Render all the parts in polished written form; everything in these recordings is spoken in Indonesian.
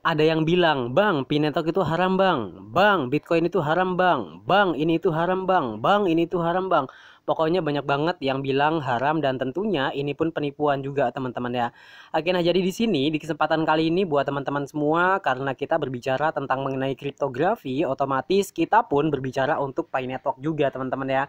Ada yang bilang, "Bang, Pinetok itu haram, Bang. Bang, Bitcoin itu haram, Bang. Bang, ini itu haram, Bang. Bang, ini itu haram, Bang." Pokoknya banyak banget yang bilang haram dan tentunya ini pun penipuan juga, teman-teman ya. Oke, nah jadi di sini di kesempatan kali ini buat teman-teman semua karena kita berbicara tentang mengenai kriptografi, otomatis kita pun berbicara untuk Pi Network juga, teman-teman ya.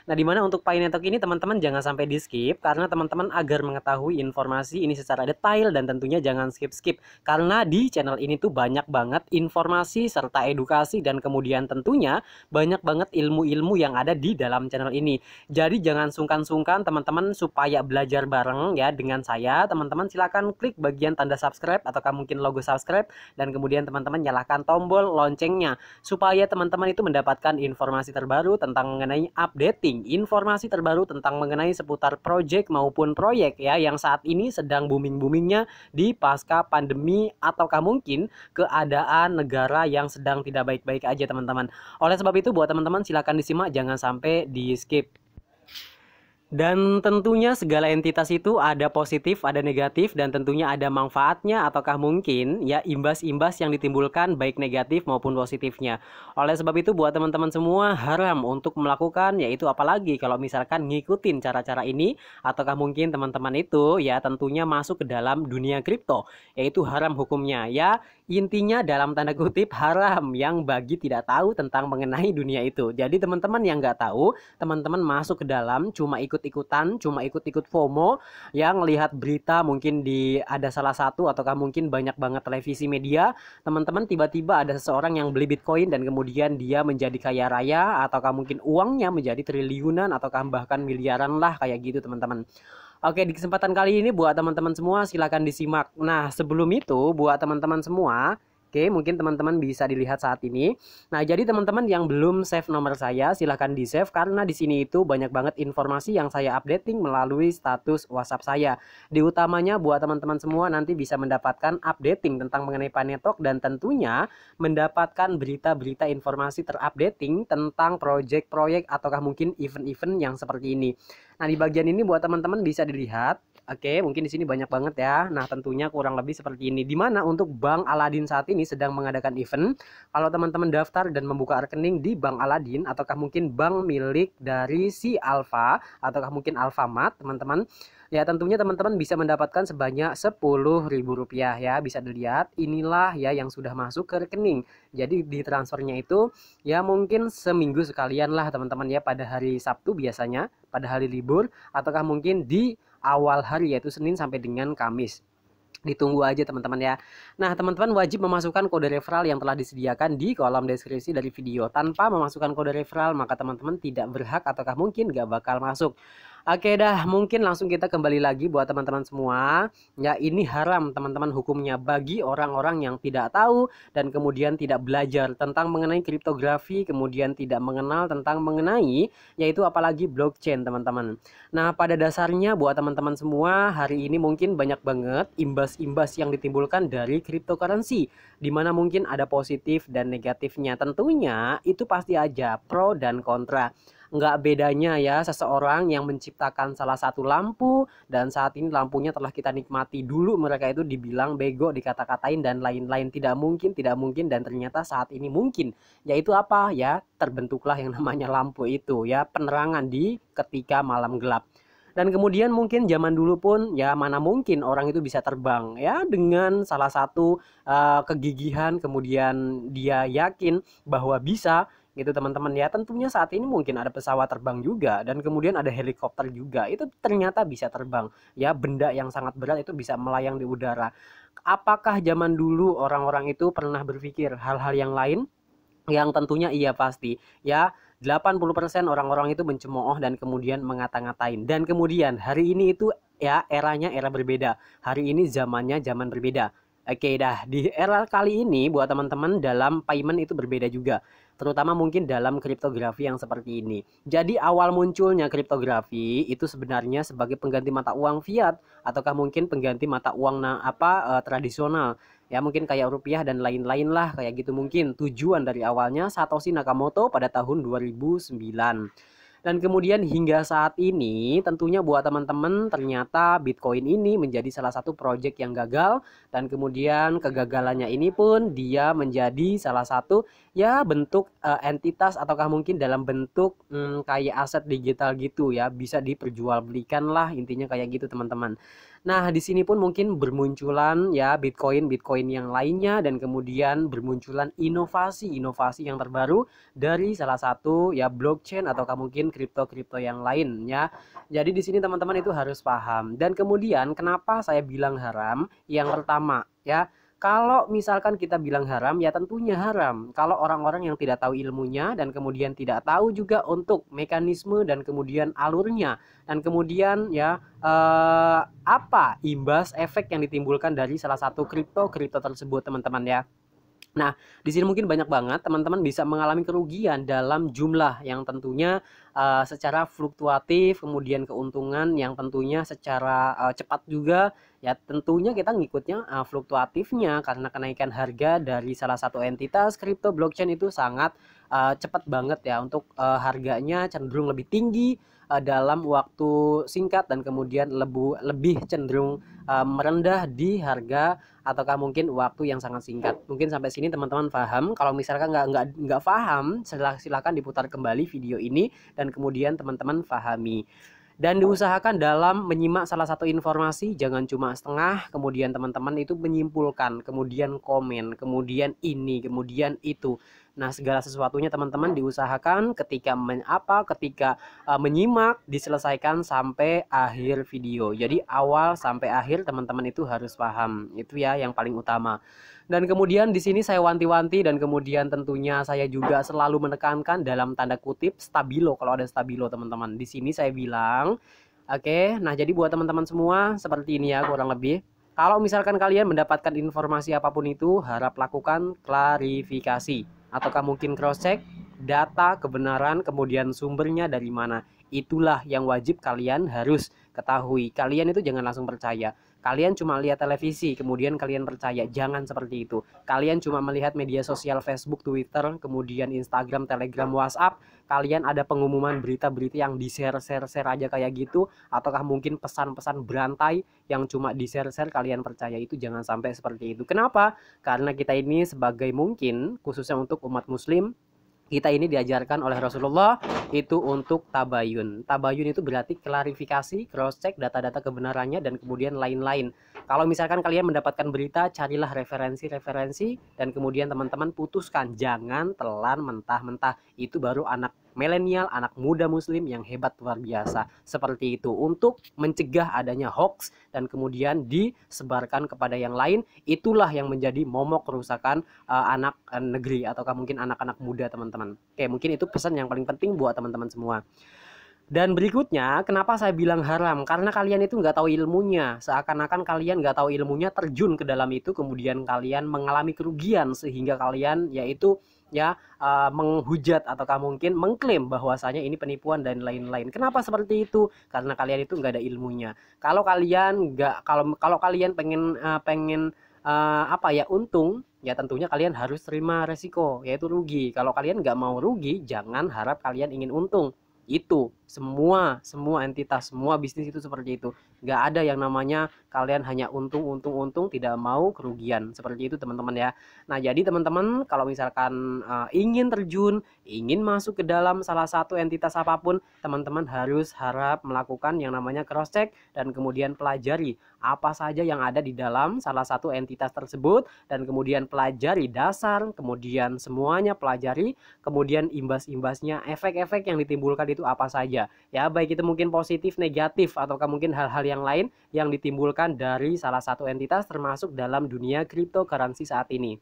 Nah, di mana untuk Pi Network ini teman-teman jangan sampai di-skip karena teman-teman agar mengetahui informasi ini secara detail dan tentunya jangan skip-skip. Karena di channel ini tuh banyak banget informasi serta edukasi dan kemudian tentunya banyak banget ilmu-ilmu yang ada di dalam channel ini. Jadi jangan sungkan-sungkan teman-teman supaya belajar bareng ya dengan saya. Teman-teman silakan klik bagian tanda subscribe ataukah mungkin logo subscribe dan kemudian teman-teman nyalakan tombol loncengnya supaya teman-teman itu mendapatkan informasi terbaru tentang mengenai updating, informasi terbaru tentang mengenai seputar project maupun proyek ya yang saat ini sedang booming-boomingnya di pasca pandemi ataukah mungkin keadaan negara yang sedang tidak baik-baik aja, teman-teman. Oleh sebab itu buat teman-teman silakan disimak, jangan sampai di skip. Dan tentunya segala entitas itu ada positif, ada negatif, dan tentunya ada manfaatnya ataukah mungkin ya imbas-imbas yang ditimbulkan baik negatif maupun positifnya. Oleh sebab itu buat teman-teman semua haram untuk melakukan yaitu apalagi kalau misalkan ngikutin cara-cara ini ataukah mungkin teman-teman itu ya tentunya masuk ke dalam dunia kripto yaitu haram hukumnya ya. Intinya dalam tanda kutip haram yang bagi tidak tahu tentang mengenai dunia itu. Jadi teman-teman yang nggak tahu, teman-teman masuk ke dalam cuma ikut-ikutan, cuma ikut-ikut FOMO yang lihat berita mungkin di ada salah satu ataukah mungkin banyak banget televisi media, teman-teman tiba-tiba ada seseorang yang beli Bitcoin dan kemudian dia menjadi kaya raya ataukah mungkin uangnya menjadi triliunan ataukah bahkan miliaran lah kayak gitu, teman-teman. Oke, di kesempatan kali ini buat teman-teman semua silakan disimak. Nah, sebelum itu buat teman-teman semua, oke, mungkin teman-teman bisa dilihat saat ini. Nah, jadi teman-teman yang belum save nomor saya silakan di-save karena di sini itu banyak banget informasi yang saya updating melalui status WhatsApp saya. Di utamanya buat teman-teman semua nanti bisa mendapatkan updating tentang mengenai Pi Network dan tentunya mendapatkan berita-berita informasi terupdating tentang proyek-proyek ataukah mungkin event-event yang seperti ini. Nah, di bagian ini buat teman-teman bisa dilihat. Oke, mungkin di sini banyak banget ya. Nah, tentunya kurang lebih seperti ini. Di mana untuk Bank Aladin saat ini sedang mengadakan event. Kalau teman-teman daftar dan membuka rekening di Bank Aladin ataukah mungkin bank milik dari si Alfa ataukah mungkin Alfamart, teman-teman. Ya, tentunya teman-teman bisa mendapatkan sebanyak Rp10.000 ya. Bisa dilihat inilah ya yang sudah masuk ke rekening. Jadi di transfernya itu ya mungkin seminggu sekalian lah teman-teman ya pada hari Sabtu biasanya, pada hari libur ataukah mungkin di awal hari yaitu Senin sampai dengan Kamis. Ditunggu aja teman-teman ya. Nah, teman-teman wajib memasukkan kode referral yang telah disediakan di kolom deskripsi dari video. Tanpa memasukkan kode referral maka teman-teman tidak berhak ataukah mungkin gak bakal masuk. Oke dah, mungkin langsung kita kembali lagi buat teman-teman semua. Ya, ini haram teman-teman hukumnya bagi orang-orang yang tidak tahu dan kemudian tidak belajar tentang mengenai kriptografi, kemudian tidak mengenal tentang mengenai yaitu apalagi blockchain, teman-teman. Nah, pada dasarnya buat teman-teman semua, hari ini mungkin banyak banget imbas-imbas yang ditimbulkan dari cryptocurrency, di mana mungkin ada positif dan negatifnya. Tentunya itu pasti aja pro dan kontra. Nggak bedanya ya seseorang yang menciptakan salah satu lampu dan saat ini lampunya telah kita nikmati, dulu mereka itu dibilang bego, dikata-katain dan lain-lain, tidak mungkin dan ternyata saat ini mungkin. Yaitu apa ya, terbentuklah yang namanya lampu itu ya, penerangan di ketika malam gelap. Dan kemudian mungkin zaman dulu pun ya mana mungkin orang itu bisa terbang ya dengan salah satu kegigihan kemudian dia yakin bahwa bisa gitu, teman-teman ya. Tentunya saat ini mungkin ada pesawat terbang juga dan kemudian ada helikopter juga itu ternyata bisa terbang ya, benda yang sangat berat itu bisa melayang di udara. Apakah zaman dulu orang-orang itu pernah berpikir hal-hal yang lain? Yang tentunya iya pasti ya. 80% orang-orang itu mencemooh dan kemudian ngata-ngatain. Dan kemudian hari ini itu ya eranya era berbeda. Hari ini zamannya zaman berbeda. Oke dah, di era kali ini buat teman-teman dalam payment itu berbeda juga. Terutama mungkin dalam kriptografi yang seperti ini. Jadi awal munculnya kriptografi itu sebenarnya sebagai pengganti mata uang fiat ataukah mungkin pengganti mata uang tradisional. Ya mungkin kayak rupiah dan lain-lain lah kayak gitu, mungkin tujuan dari awalnya Satoshi Nakamoto pada tahun 2009. Dan kemudian hingga saat ini tentunya buat teman-teman ternyata Bitcoin ini menjadi salah satu proyek yang gagal, dan kemudian kegagalannya ini pun dia menjadi salah satu ya bentuk entitas ataukah mungkin dalam bentuk kayak aset digital gitu ya, bisa diperjualbelikan lah, intinya kayak gitu teman-teman. Nah, di sini pun mungkin bermunculan ya Bitcoin yang lainnya, dan kemudian bermunculan inovasi-inovasi yang terbaru dari salah satu ya blockchain ataukah mungkin kripto-kripto yang lainnya. Jadi di sini teman-teman itu harus paham. Dan kemudian kenapa saya bilang haram? Yang pertama ya, kalau misalkan kita bilang haram, ya tentunya haram. Kalau orang-orang yang tidak tahu ilmunya dan kemudian tidak tahu juga untuk mekanisme dan kemudian alurnya, dan kemudian ya apa imbas efek yang ditimbulkan dari salah satu kripto tersebut teman-teman ya. Nah, di sini mungkin banyak banget teman-teman bisa mengalami kerugian dalam jumlah yang tentunya secara fluktuatif, kemudian keuntungan yang tentunya secara cepat juga. Ya tentunya kita ngikutnya fluktuatifnya, karena kenaikan harga dari salah satu entitas kripto blockchain itu sangat cepat banget ya, untuk harganya cenderung lebih tinggi dalam waktu singkat, dan kemudian lebih cenderung merendah di harga ataukah mungkin waktu yang sangat singkat. Mungkin sampai sini teman-teman paham. Kalau misalkan nggak paham, silakan diputar kembali video ini dan kemudian teman-teman pahami. Dan diusahakan dalam menyimak salah satu informasi, jangan cuma setengah, kemudian teman-teman itu menyimpulkan, kemudian komen, kemudian ini, kemudian itu. Nah, segala sesuatunya teman-teman diusahakan ketika menyimak diselesaikan sampai akhir video. Jadi awal sampai akhir teman-teman itu harus paham. Itu ya yang paling utama. Dan kemudian di sini saya wanti-wanti, dan kemudian tentunya saya juga selalu menekankan dalam tanda kutip stabilo, kalau ada stabilo teman-teman. Di sini saya bilang, oke, nah jadi buat teman-teman semua seperti ini ya kurang lebih. Kalau misalkan kalian mendapatkan informasi apapun itu, harap lakukan klarifikasi ataukah mungkin cross check data kebenaran, kemudian sumbernya dari mana. Itulah yang wajib kalian harus ketahui. Kalian itu jangan langsung percaya. Kalian cuma lihat televisi, kemudian kalian percaya. Jangan seperti itu. Kalian cuma melihat media sosial Facebook, Twitter, kemudian Instagram, Telegram, WhatsApp. Kalian ada pengumuman berita-berita yang di-share aja kayak gitu. Ataukah mungkin pesan-pesan berantai yang cuma di-share, kalian percaya. Itu jangan sampai seperti itu. Kenapa? Karena kita ini sebagai mungkin, khususnya untuk umat muslim, kita ini diajarkan oleh Rasulullah itu untuk tabayun. Tabayun itu berarti klarifikasi, cross check data-data kebenarannya, dan kemudian lain-lain. Kalau misalkan kalian mendapatkan berita, carilah referensi-referensi, dan kemudian teman-teman putuskan. Jangan telan mentah-mentah. Itu baru anak milenial, anak muda muslim yang hebat luar biasa. Seperti itu, untuk mencegah adanya hoax dan kemudian disebarkan kepada yang lain. Itulah yang menjadi momok kerusakan anak negeri ataukah mungkin anak-anak muda teman-teman. Oke, mungkin itu pesan yang paling penting buat teman-teman semua. Dan berikutnya, kenapa saya bilang haram? Karena kalian itu nggak tahu ilmunya. Seakan-akan kalian nggak tahu ilmunya, terjun ke dalam itu, kemudian kalian mengalami kerugian, sehingga kalian yaitu ya menghujat ataukah mungkin mengklaim bahwasanya ini penipuan dan lain-lain. Kenapa seperti itu? Karena kalian itu nggak ada ilmunya. Kalau kalian nggak, kalau kalian pengen apa ya, untung, ya tentunya kalian harus terima resiko, yaitu rugi. Kalau kalian nggak mau rugi, jangan harap kalian ingin untung. Itu semua entitas, semua bisnis itu seperti itu. Nggak ada yang namanya kalian hanya untung, tidak mau kerugian. Seperti itu teman-teman ya. Nah jadi teman-teman, kalau misalkan ingin terjun, ingin masuk ke dalam salah satu entitas apapun, teman-teman harap melakukan yang namanya cross check, dan kemudian pelajari apa saja yang ada di dalam salah satu entitas tersebut, dan kemudian pelajari dasar, kemudian semuanya pelajari, kemudian imbas-imbasnya, efek-efek yang ditimbulkan itu apa saja ya, baik itu mungkin positif, negatif, ataukah mungkin hal-hal yang lain yang ditimbulkan dari salah satu entitas termasuk dalam dunia cryptocurrency saat ini.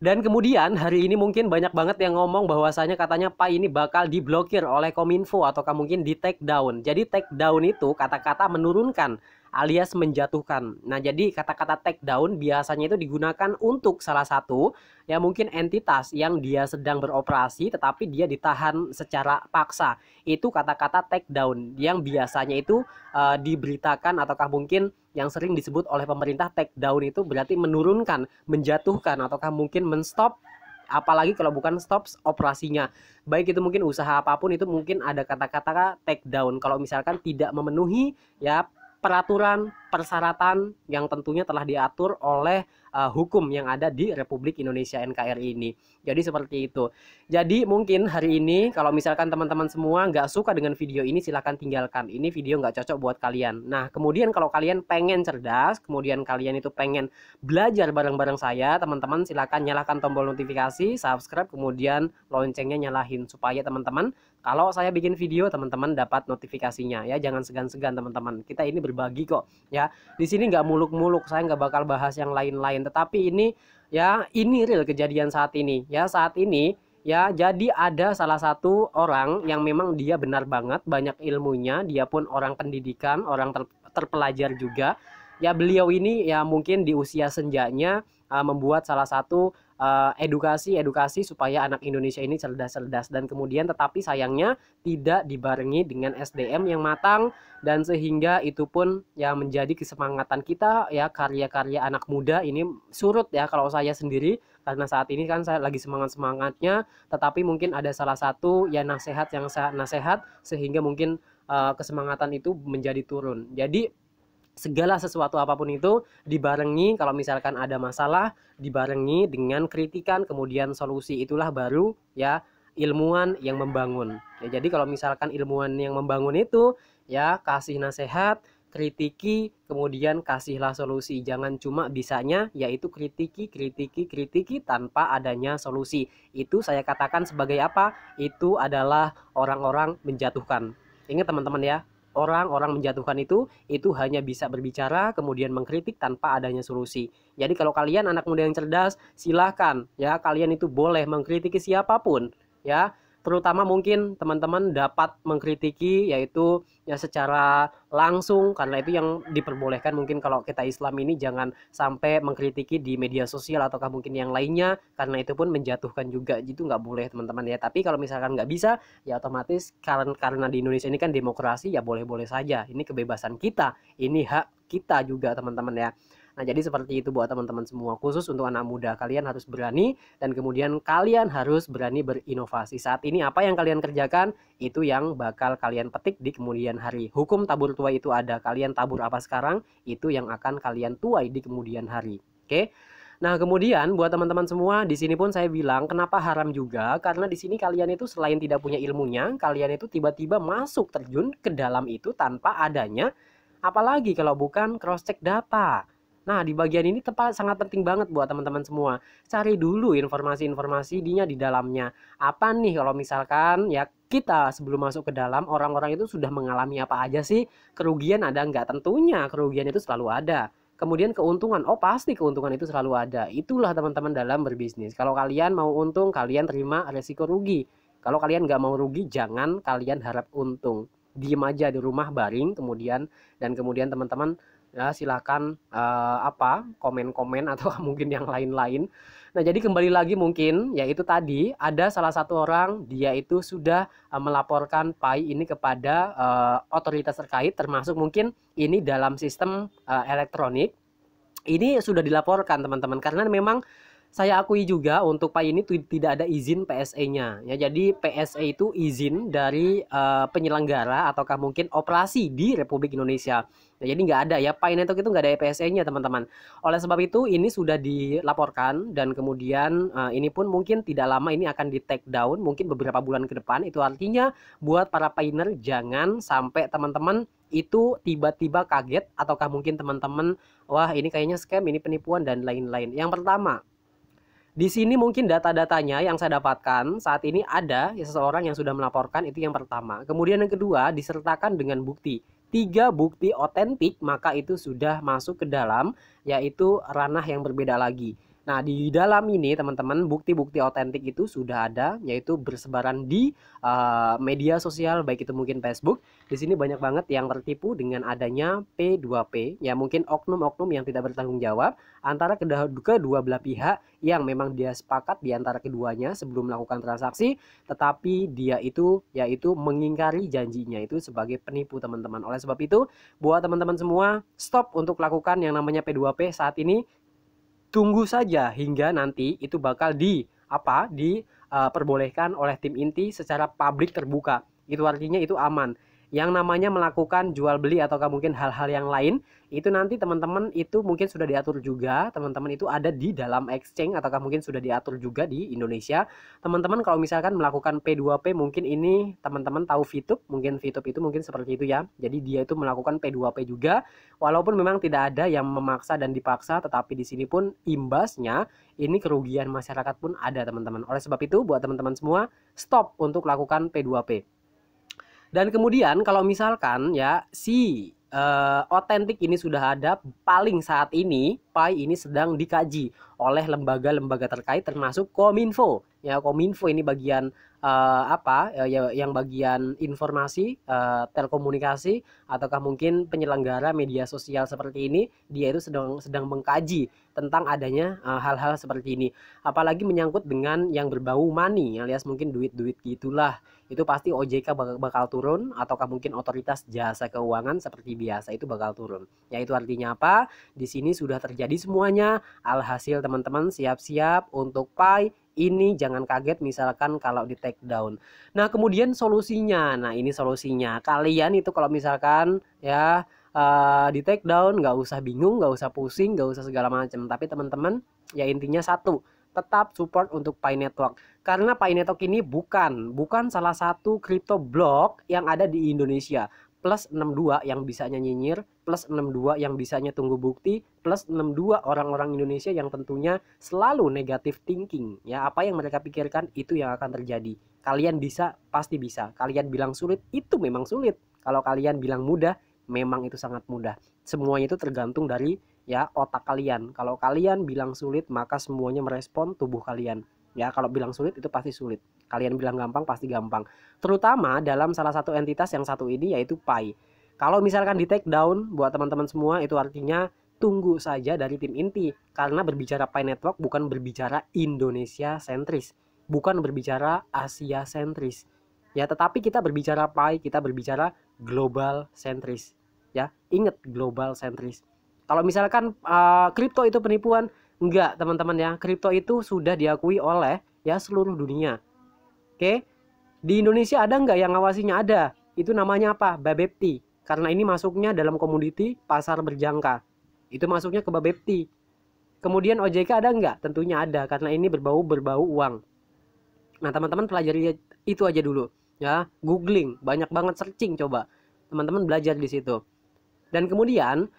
Dan kemudian hari ini mungkin banyak banget yang ngomong bahwasanya katanya Pak ini bakal diblokir oleh Kominfo ataukah mungkin di take down. Jadi take down itu kata-kata menurunkan alias menjatuhkan. Nah, jadi kata-kata take down biasanya itu digunakan untuk salah satu ya mungkin entitas yang dia sedang beroperasi tetapi dia ditahan secara paksa. Itu kata-kata take down yang biasanya itu diberitakan ataukah mungkin yang sering disebut oleh pemerintah. Take down itu berarti menurunkan, menjatuhkan ataukah mungkin menstop apalagi kalau bukan stop operasinya. Baik itu mungkin usaha apapun itu mungkin ada kata-kata take down kalau misalkan tidak memenuhi ya peraturan, persyaratan yang tentunya telah diatur oleh hukum yang ada di Republik Indonesia NKRI ini. Jadi seperti itu. Jadi mungkin hari ini kalau misalkan teman-teman semua nggak suka dengan video ini silahkan tinggalkan. Ini video nggak cocok buat kalian. Nah kemudian kalau kalian pengen cerdas, kemudian kalian itu pengen belajar bareng-bareng saya, teman-teman silahkan nyalakan tombol notifikasi, subscribe, kemudian loncengnya nyalahin supaya teman-teman kalau saya bikin video teman-teman dapat notifikasinya ya. Jangan segan-segan teman-teman. Kita ini berbagi kok ya. Di sini nggak muluk-muluk, saya nggak bakal bahas yang lain-lain. Tetapi ini ya ini real kejadian saat ini ya. Saat ini ya jadi ada salah satu orang yang memang dia benar banget banyak ilmunya. Dia pun orang pendidikan, orang terpelajar juga. Ya beliau ini ya mungkin di usia senjanya membuat salah satu edukasi supaya anak Indonesia ini cerdas-cerdas dan kemudian tetapi sayangnya tidak dibarengi dengan SDM yang matang dan sehingga itu pun yang menjadi kesemangatan kita ya karya-karya anak muda ini surut ya kalau saya sendiri karena saat ini kan saya lagi semangat-semangatnya tetapi mungkin ada salah satu ya nasihat yang saya nasihat sehingga mungkin kesemangatan itu menjadi turun. Jadi segala sesuatu apapun itu dibarengi kalau misalkan ada masalah dibarengi dengan kritikan kemudian solusi itulah baru ya ilmuwan yang membangun ya. Jadi kalau misalkan ilmuwan yang membangun itu ya kasih nasihat, kritiki, kemudian kasihlah solusi. Jangan cuma bisanya yaitu kritiki tanpa adanya solusi. Itu saya katakan sebagai apa? Itu adalah orang-orang menjatuhkan. Ingat teman-teman ya, orang-orang menjatuhkan itu hanya bisa berbicara kemudian mengkritik tanpa adanya solusi. Jadi kalau kalian anak muda yang cerdas silahkan ya kalian itu boleh mengkritiki siapapun ya, terutama mungkin teman-teman dapat mengkritiki yaitu ya secara langsung karena itu yang diperbolehkan. Mungkin kalau kita Islam ini jangan sampai mengkritiki di media sosial ataukah mungkin yang lainnya karena itu pun menjatuhkan juga, itu nggak boleh teman-teman ya. Tapi kalau misalkan nggak bisa ya otomatis karena di Indonesia ini kan demokrasi ya boleh-boleh saja, ini kebebasan kita, ini hak kita juga teman-teman ya. Nah jadi seperti itu buat teman-teman semua, khusus untuk anak muda kalian harus berani dan kemudian kalian harus berani berinovasi. Saat ini apa yang kalian kerjakan itu yang bakal kalian petik di kemudian hari. Hukum tabur tuai itu ada, kalian tabur apa sekarang itu yang akan kalian tuai di kemudian hari. Oke. Nah kemudian buat teman-teman semua di sini pun saya bilang kenapa haram juga karena di sini kalian itu selain tidak punya ilmunya, kalian itu tiba-tiba masuk terjun ke dalam itu tanpa adanya apalagi kalau bukan cross check data. Nah, di bagian ini sangat penting banget buat teman-teman semua. Cari dulu informasi-informasinya di dalamnya. Apa nih kalau misalkan ya kita sebelum masuk ke dalam orang-orang itu sudah mengalami apa aja sih? Kerugian ada nggak? Tentunya kerugian itu selalu ada. Kemudian keuntungan, oh pasti keuntungan itu selalu ada. Itulah teman-teman dalam berbisnis. Kalau kalian mau untung, kalian terima resiko rugi. Kalau kalian nggak mau rugi, jangan kalian harap untung. Diem aja di rumah baring, kemudian teman-teman ya silakan komen-komen atau mungkin yang lain-lain. Nah jadi kembali lagi mungkin yaitu tadi ada salah satu orang dia itu sudah melaporkan PAI ini kepada otoritas terkait, termasuk mungkin ini dalam sistem elektronik ini sudah dilaporkan teman-teman karena memang saya akui juga untuk PAI ini tidak ada izin PSE-nya ya. Jadi PSE itu izin dari penyelenggara ataukah mungkin operasi di Republik Indonesia. Nah, jadi nggak ada ya, PAI Network itu nggak ada PSE-nya teman-teman. Oleh sebab itu ini sudah dilaporkan dan kemudian ini pun mungkin tidak lama ini akan di take down mungkin beberapa bulan ke depan. Itu artinya buat para painer jangan sampai teman-teman itu tiba-tiba kaget ataukah mungkin teman-teman wah ini kayaknya scam, ini penipuan dan lain-lain. Yang pertama, di sini mungkin data-datanya yang saya dapatkan saat ini ada ya, seseorang yang sudah melaporkan, itu yang pertama. Kemudian yang kedua disertakan dengan bukti. 3 bukti otentik maka itu sudah masuk ke dalam yaitu ranah yang berbeda lagi. Nah di dalam ini teman-teman bukti-bukti otentik itu sudah ada yaitu bersebaran di media sosial baik itu mungkin Facebook. Di sini banyak banget yang tertipu dengan adanya P2P ya, mungkin oknum-oknum yang tidak bertanggung jawab antara kedua belah pihak yang memang dia sepakat di antara keduanya sebelum melakukan transaksi, tetapi dia itu yaitu mengingkari janjinya, itu sebagai penipu teman-teman. Oleh sebab itu buat teman-teman semua stop untuk lakukan yang namanya P2P saat ini. Tunggu saja hingga nanti itu bakal diperbolehkan oleh tim inti secara publik terbuka. Itu artinya itu aman. Yang namanya melakukan jual beli ataukah mungkin hal-hal yang lain, itu nanti teman-teman itu mungkin sudah diatur juga, teman-teman itu ada di dalam exchange ataukah mungkin sudah diatur juga di Indonesia. Teman-teman kalau misalkan melakukan P2P, mungkin ini teman-teman tahu VTube, mungkin VTube itu mungkin seperti itu ya. Jadi dia itu melakukan P2P juga, walaupun memang tidak ada yang memaksa dan dipaksa, tetapi di sini pun imbasnya ini kerugian masyarakat pun ada teman-teman. Oleh sebab itu buat teman-teman semua, stop untuk lakukan P2P. Dan kemudian kalau misalkan ya si otentik ini sudah ada, paling saat ini Pi ini sedang dikaji oleh lembaga-lembaga terkait termasuk Kominfo. Ya, Kominfo ini bagian yang bagian informasi, telekomunikasi ataukah mungkin penyelenggara media sosial seperti ini, dia itu sedang mengkaji tentang adanya hal-hal seperti ini. Apalagi menyangkut dengan yang berbau money, alias mungkin duit-duit gitulah. Itu pasti OJK bakal turun, ataukah mungkin otoritas jasa keuangan seperti biasa itu bakal turun. Ya, itu artinya apa? Di sini sudah terjadi semuanya. Alhasil teman-teman siap-siap untuk Pi ini, jangan kaget misalkan kalau di take down. Nah, kemudian solusinya. Nah, ini solusinya. Kalian itu kalau misalkan ya di take down, nggak usah bingung, nggak usah pusing, nggak usah segala macam. Tapi teman-teman ya intinya satu, tetap support untuk Pi Network. Karena Pi Network ini bukan salah satu crypto block yang ada di Indonesia. Plus 62 yang bisanya nyinyir, plus 62 yang bisanya tunggu bukti, plus 62 orang-orang Indonesia yang tentunya selalu negative thinking. Ya, apa yang mereka pikirkan itu yang akan terjadi. Kalian bisa, pasti bisa. Kalian bilang sulit, itu memang sulit. Kalau kalian bilang mudah, memang itu sangat mudah. Semuanya itu tergantung dari ya otak kalian. Kalau kalian bilang sulit, maka semuanya merespon tubuh kalian. Ya, kalau bilang sulit itu pasti sulit. Kalian bilang gampang pasti gampang. Terutama dalam salah satu entitas yang satu ini, yaitu Pi. Kalau misalkan di take down buat teman-teman semua, itu artinya tunggu saja dari tim inti. Karena berbicara Pi Network bukan berbicara Indonesia sentris, bukan berbicara Asia sentris. Ya, tetapi kita berbicara Pi, kita berbicara global sentris. Ya, ingat global sentris. Kalau misalkan kripto itu penipuan, enggak teman-teman ya. Kripto itu sudah diakui oleh ya seluruh dunia. Oke. Di Indonesia ada enggak yang ngawasinya? Ada. Itu namanya apa? Bapepti. Karena ini masuknya dalam komoditi pasar berjangka. Itu masuknya ke Bapepti. Kemudian OJK ada enggak? Tentunya ada, karena ini berbau uang. Nah, teman-teman pelajari itu aja dulu ya. Googling, banyak banget searching, coba. Teman-teman belajar di situ. Dan kemudian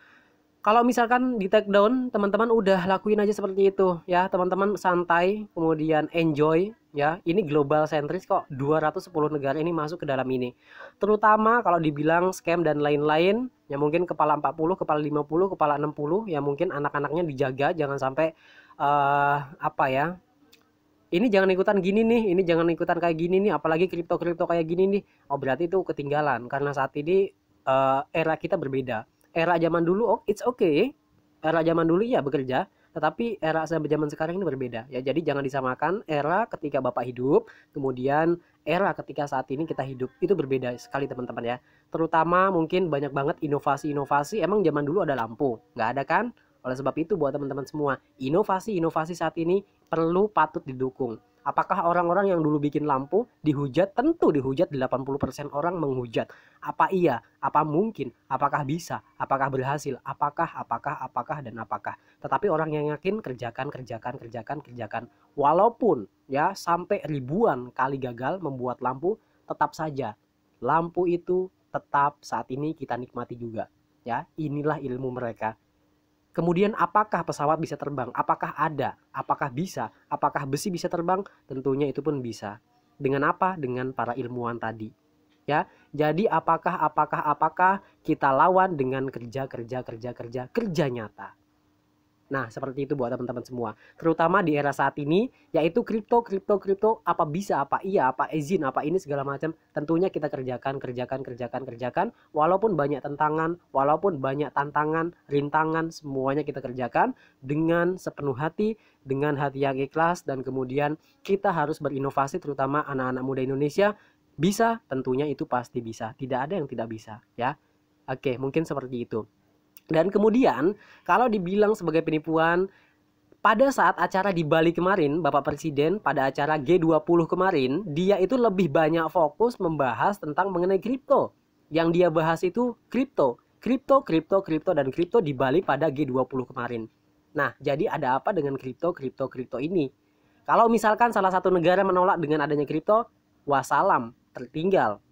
kalau misalkan di take down, teman-teman udah lakuin aja seperti itu ya, teman-teman santai, kemudian enjoy ya. Ini global sentris kok, 210 negara ini masuk ke dalam ini. Terutama kalau dibilang scam dan lain-lain, ya mungkin kepala 40, kepala 50, kepala 60, ya mungkin anak-anaknya dijaga jangan sampai ini jangan ikutan gini nih, ini jangan ikutan kayak gini nih, apalagi kripto-kripto kayak gini nih. Oh, berarti itu ketinggalan karena saat ini era kita berbeda. Era zaman dulu it's okay, era zaman dulu ya bekerja, tetapi era zaman sekarang ini berbeda ya. Jadi jangan disamakan era ketika Bapak hidup kemudian era ketika saat ini kita hidup, itu berbeda sekali teman-teman ya. Terutama mungkin banyak banget inovasi-inovasi. Emang zaman dulu ada lampu? Nggak ada kan? Oleh sebab itu buat teman-teman semua, inovasi-inovasi saat ini perlu patut didukung. Apakah orang-orang yang dulu bikin lampu dihujat? Tentu dihujat, 80% orang menghujat. Apa iya? Apa mungkin? Apakah bisa? Apakah berhasil? Apakah, dan apakah. Tetapi orang yang yakin kerjakan. Walaupun ya sampai ribuan kali gagal membuat lampu, tetap saja lampu itu tetap saat ini kita nikmati juga. Ya, inilah ilmu mereka. Kemudian apakah pesawat bisa terbang? Apakah ada? Apakah bisa? Apakah besi bisa terbang? Tentunya itu pun bisa. Dengan apa? Dengan para ilmuwan tadi. Ya. Jadi apakah kita lawan dengan kerja nyata. Nah, seperti itu buat teman-teman semua. Terutama di era saat ini, yaitu kripto, apa bisa, apa iya, apa izin, apa ini segala macam. Tentunya kita kerjakan. Walaupun banyak tantangan, rintangan, semuanya kita kerjakan dengan sepenuh hati, dengan hati yang ikhlas. Dan kemudian kita harus berinovasi, terutama anak-anak muda Indonesia. Bisa, tentunya itu pasti bisa. Tidak ada yang tidak bisa, ya. Oke, mungkin seperti itu. Dan kemudian kalau dibilang sebagai penipuan, pada saat acara di Bali kemarin, Bapak Presiden pada acara G20 kemarin, dia itu lebih banyak fokus membahas tentang mengenai kripto. Yang dia bahas itu kripto, dan kripto di Bali pada G20 kemarin. Nah, jadi ada apa dengan kripto ini? Kalau misalkan salah satu negara menolak dengan adanya kripto, wassalam, tertinggal.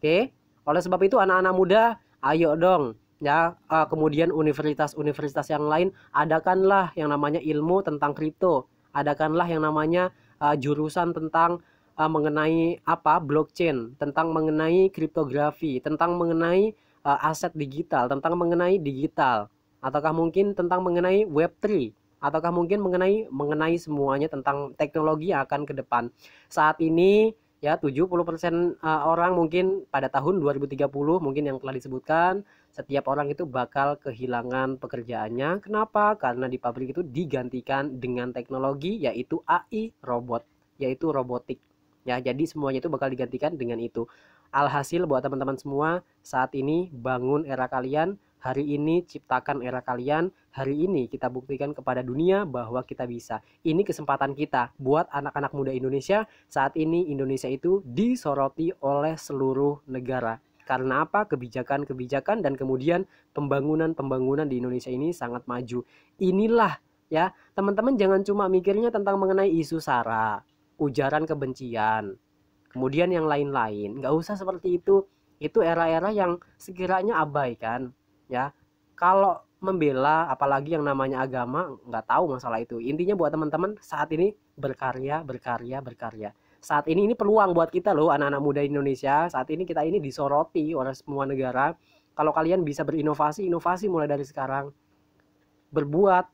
Oke, oleh sebab itu anak-anak muda, ayo dong ya, kemudian universitas-universitas yang lain adakanlah yang namanya ilmu tentang kripto, adakanlah yang namanya jurusan tentang mengenai apa blockchain, tentang mengenai kriptografi, tentang mengenai aset digital, tentang mengenai digital, ataukah mungkin tentang mengenai Web3, ataukah mungkin mengenai semuanya tentang teknologi yang akan ke depan. Saat ini ya 70% orang mungkin pada tahun 2030 mungkin yang telah disebutkan, setiap orang itu bakal kehilangan pekerjaannya. Kenapa? Karena di pabrik itu digantikan dengan teknologi yaitu AI, robot, yaitu robotik. Ya, jadi semuanya itu bakal digantikan dengan itu. Alhasil buat teman-teman semua, saat ini bangun era kalian, hari ini ciptakan era kalian, hari ini kita buktikan kepada dunia bahwa kita bisa. Ini kesempatan kita buat anak-anak muda Indonesia. Saat ini Indonesia itu disoroti oleh seluruh negara. Karena apa? Kebijakan-kebijakan dan kemudian pembangunan di Indonesia ini sangat maju. Inilah ya, teman-teman jangan cuma mikirnya tentang mengenai isu SARA, ujaran kebencian, kemudian yang lain-lain. Nggak usah seperti itu. Itu era-era yang sekiranya abaikan ya. Kalau membela apalagi yang namanya agama, nggak tahu masalah itu. Intinya buat teman-teman saat ini berkarya. Saat ini peluang buat kita loh, anak-anak muda Indonesia. Saat ini kita ini disoroti oleh semua negara. Kalau kalian bisa berinovasi, inovasi mulai dari sekarang. Berbuat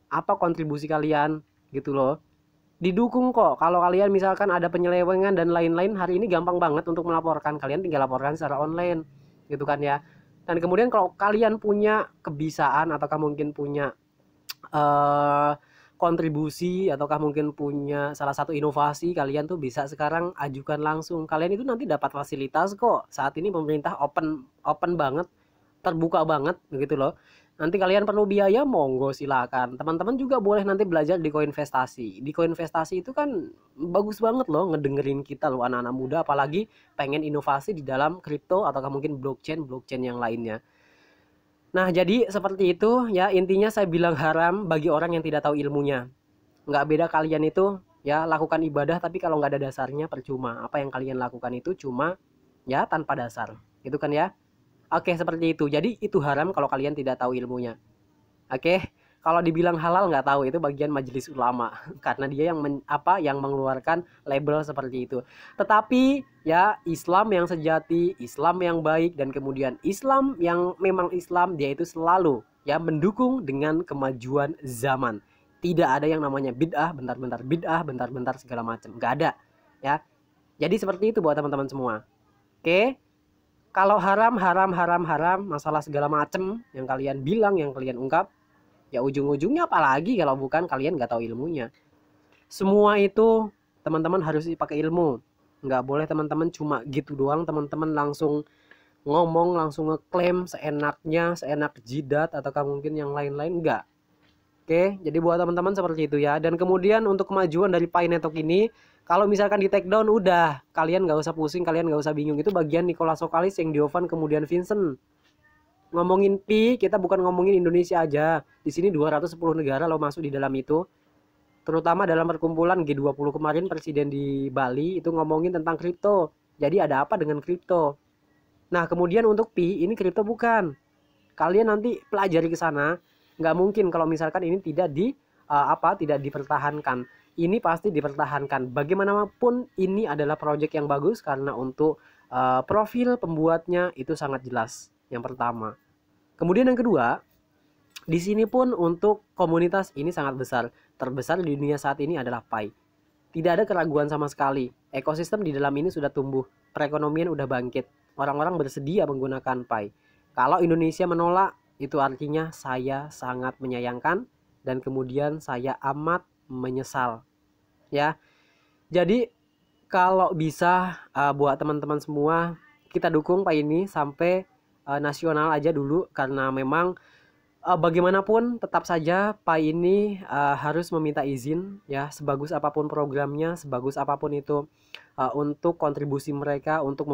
apa kontribusi kalian gitu loh. Didukung kok. Kalau kalian misalkan ada penyelewengan dan lain-lain, hari ini gampang banget untuk melaporkan. Kalian tinggal laporkan secara online gitu kan ya. Dan kemudian kalau kalian punya kebisaan ataukah mungkin punya kontribusi ataukah mungkin punya salah satu inovasi, kalian tuh bisa sekarang ajukan langsung. Kalian itu nanti dapat fasilitas kok. Saat ini pemerintah open banget, terbuka banget begitu loh. Nanti kalian perlu biaya, monggo silakan. Teman-teman juga boleh nanti belajar di Koinvestasi. Di Koinvestasi itu kan bagus banget loh ngedengerin kita loh anak-anak muda, apalagi pengen inovasi di dalam kripto ataukah mungkin blockchain yang lainnya. Nah, jadi seperti itu ya, intinya saya bilang haram bagi orang yang tidak tahu ilmunya. Nggak beda kalian itu ya lakukan ibadah, tapi kalau nggak ada dasarnya percuma. Apa yang kalian lakukan itu cuma ya tanpa dasar. Gitu kan ya. Oke, seperti itu. Jadi itu haram kalau kalian tidak tahu ilmunya. Oke. Kalau dibilang halal nggak tahu, itu bagian majelis ulama karena dia yang mengeluarkan label seperti itu. Tetapi ya Islam yang sejati, Islam yang baik, dan kemudian Islam yang memang Islam, dia itu selalu ya mendukung dengan kemajuan zaman. Tidak ada yang namanya bid'ah, bentar-bentar segala macam. Nggak ada ya. Jadi seperti itu buat teman-teman semua. Oke. Kalau haram, masalah segala macam yang kalian bilang, yang kalian ungkap, ya ujung-ujungnya apalagi kalau bukan kalian nggak tahu ilmunya. Semua itu teman-teman harus pakai ilmu. Nggak boleh teman-teman cuma gitu doang, teman-teman langsung ngomong, langsung ngeklaim seenaknya, seenak jidat ataukah mungkin yang lain-lain. Enggak. Oke, jadi buat teman-teman seperti itu ya. Dan kemudian untuk kemajuan dari Pi Network ini, kalau misalkan di take down udah, kalian nggak usah pusing, kalian nggak usah bingung. Itu bagian Nicolas Sokalis, yang Diovan, kemudian Vincent. Ngomongin Pi, kita bukan ngomongin Indonesia aja. Di sini 210 negara lo masuk di dalam itu. Terutama dalam perkumpulan G20 kemarin, presiden di Bali itu ngomongin tentang kripto. Jadi ada apa dengan kripto? Nah, kemudian untuk Pi, ini kripto bukan. Kalian nanti pelajari ke sana. Nggak mungkin kalau misalkan ini tidak dipertahankan. Ini pasti dipertahankan. Bagaimanapun ini adalah proyek yang bagus karena untuk profil pembuatnya itu sangat jelas. Yang pertama. Kemudian yang kedua, di sini pun untuk komunitas ini sangat besar. Terbesar di dunia saat ini adalah Pi. Tidak ada keraguan sama sekali. Ekosistem di dalam ini sudah tumbuh. Perekonomian udah bangkit. Orang-orang bersedia menggunakan Pi. Kalau Indonesia menolak, itu artinya saya sangat menyayangkan dan kemudian saya amat menyesal. Ya. Jadi kalau bisa buat teman-teman semua, kita dukung Pi ini sampai nasional aja dulu, karena memang Bagaimanapun tetap saja Pai ini harus meminta izin ya, sebagus apapun programnya, sebagus apapun itu untuk kontribusi mereka untuk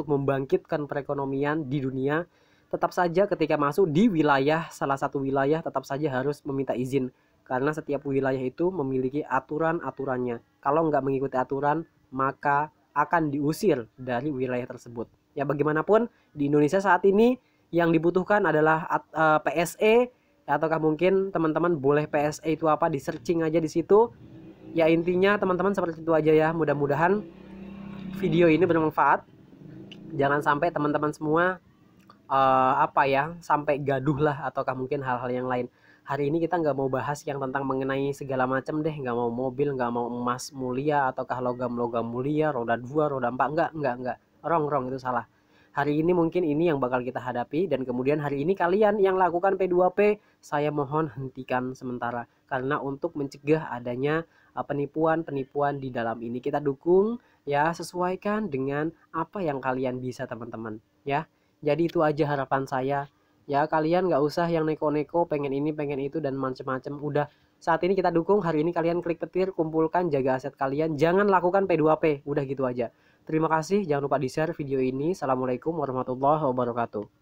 membangkitkan perekonomian di dunia, tetap saja ketika masuk di wilayah salah satu wilayah tetap saja harus meminta izin, karena setiap wilayah itu memiliki aturan-aturannya. Kalau nggak mengikuti aturan, maka akan diusir dari wilayah tersebut. Ya bagaimanapun di Indonesia saat ini yang dibutuhkan adalah PSE, ataukah mungkin teman-teman boleh PSE itu apa, di searching aja di situ. Ya intinya teman-teman seperti itu aja ya. Mudah-mudahan video ini bermanfaat. Jangan sampai teman-teman semua sampai gaduh lah, ataukah mungkin hal-hal yang lain. Hari ini kita nggak mau bahas yang tentang mengenai segala macam deh, nggak mau mobil, nggak mau emas mulia, ataukah logam-logam mulia, roda 2 roda 4, nggak, wrong, itu salah. Hari ini mungkin ini yang bakal kita hadapi, dan kemudian hari ini kalian yang lakukan P2P, saya mohon hentikan sementara, karena untuk mencegah adanya penipuan-penipuan di dalam ini. Kita dukung ya, sesuaikan dengan apa yang kalian bisa teman-teman ya. Jadi itu aja harapan saya ya, kalian nggak usah yang neko-neko pengen ini pengen itu dan macem-macem. Udah, saat ini kita dukung, hari ini kalian klik petir, kumpulkan, jaga aset kalian, jangan lakukan P2P. Udah gitu aja. Terima kasih, jangan lupa di share video ini. Assalamualaikum warahmatullahi wabarakatuh.